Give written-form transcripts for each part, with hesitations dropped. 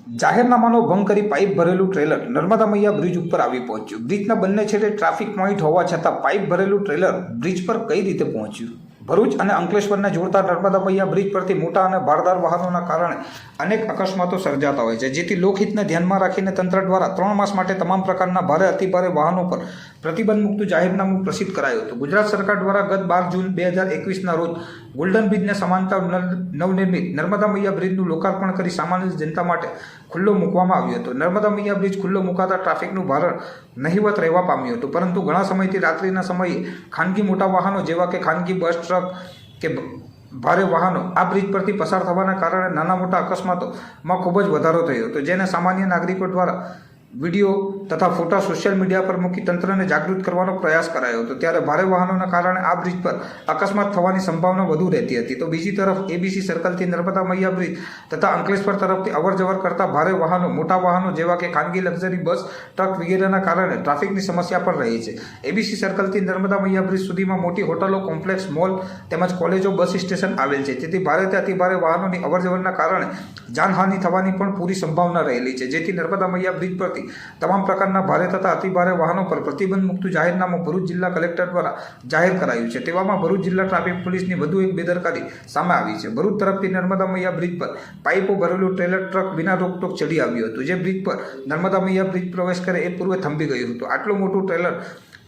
જાહેરનામાનો ભંગ કરી પાઇપ ભરેલું ટ્રેલર નર્મદા મૈયા બ્રિજ ઉપર આવી પહોંચ્યું। બ્રિજના બંને છેડે ટ્રાફિક પોઈન્ટ હોવા છતાં પાઇપ ભરેલું ટ્રેલર બ્રિજ પર કઈ રીતે પહોંચ્યું? ભરૂચ અને અંકલેશ્વરને જોડતા નર્મદા મૈયા બ્રિજ પરથી મોટા અને ભારદાર વાહનોના કારણે અનેક અકસ્માતો સર્જાતા હોય છે, જેથી લોકહિતને ધ્યાનમાં રાખીને તંત્ર દ્વારા 3 માસ માટે તમામ પ્રકારના ભારે અતિભારે વાહનો પર પ્રતિબંધ મૂકતું જાહેરનામું પ્રસિદ્ધ કરાયું હતું। ગુજરાત સરકાર દ્વારા ગત 12 જૂન 2021ના રોજ ગોલ્ડન બ્રિજને સમાંતર નવનિર્મિત નર્મદા મૈયા બ્રિજનું લોકાર્પણ કરી સામાન્ય જનતા માટે ખુલ્લો મૂકવામાં આવ્યો હતો। નર્મદા મૈયા બ્રિજ ખુલ્લો મુકાતા ટ્રાફિકનું ભારણ નહિવત રહેવા પામ્યું હતું, પરંતુ ઘણા સમયથી રાત્રિના સમયે ખાનગી મોટા વાહનો જેવા કે ખાનગી બસ, ટ્રક કે ભારે વાહનો આ બ્રિજ પરથી પસાર થવાના કારણે નાના મોટા અકસ્માતોમાં ખૂબ જ વધારો થયો હતો, જેને સામાન્ય નાગરિકો દ્વારા વિડીયો તથા ફોટા સોશિયલ મીડિયા પર મૂકી તંત્રને જાગૃત કરવાનો પ્રયાસ કરાયો હતો। ત્યારે ભારે વાહનોના કારણે આ બ્રિજ પર અકસ્માત થવાની સંભાવના વધુ રહેતી હતી। તો બીજી તરફ એબીસી સર્કલથી નર્મદા મૈયા બ્રિજ તથા અંકલેશ્વર તરફથી અવરજવર કરતા ભારે વાહનો, મોટા વાહનો જેવા કે ખાનગી લક્ઝરી બસ, ટ્રક વગેરેના કારણે ટ્રાફિકની સમસ્યા પણ રહી છે। એબીસી સર્કલથી નર્મદા મૈયા બ્રિજ સુધીમાં મોટી હોટલો, કોમ્પ્લેક્સ, મોલ તેમજ કોલેજો, બસ સ્ટેશન આવેલ છે, જેથી ભારેથી અતિભારે વાહનોની અવરજવરના કારણે જાનહાનિ થવાની પણ પૂરી સંભાવના રહેલી છે, જેથી નર્મદા મૈયા બ્રિજ પરથી તમામ પ્રકારના ભારે તથા અતિભારે વાહનો પર પ્રતિબંધ મૂકતું જાહેરનામું ભરૂચ જિલ્લા કલેક્ટર દ્વારા જાહેર કરાયું છે। તેવામાં ભરૂચ જિલ્લા ટ્રાફિક પોલીસની વધુ એક બેદરકારી સામે આવી છે। ભરૂચ તરફથી નર્મદા મૈયા બ્રિજ પર પાઇપો ભરેલું ટ્રેલર ટ્રક વિના રોકટોક ચડી આવ્યું હતું, જે બ્રિજ પર નર્મદા મૈયા બ્રિજ પ્રવેશ કરે એ પૂર્વે થંભી ગયું હતું। આટલું મોટું ટ્રેલર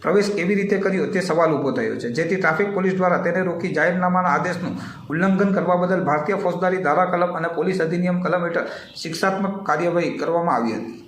પ્રવેશ કેવી રીતે કર્યો તે સવાલ ઊભો થયો છે, જેથી ટ્રાફિક પોલીસ દ્વારા તેને રોકી જાહેરનામાના આદેશનું ઉલ્લંઘન કરવા બદલ ભારતીય ફોજદારી ધારા કલમ અને પોલીસ અધિનિયમ કલમ હેઠળ શિક્ષાત્મક કાર્યવાહી કરવામાં આવી હતી।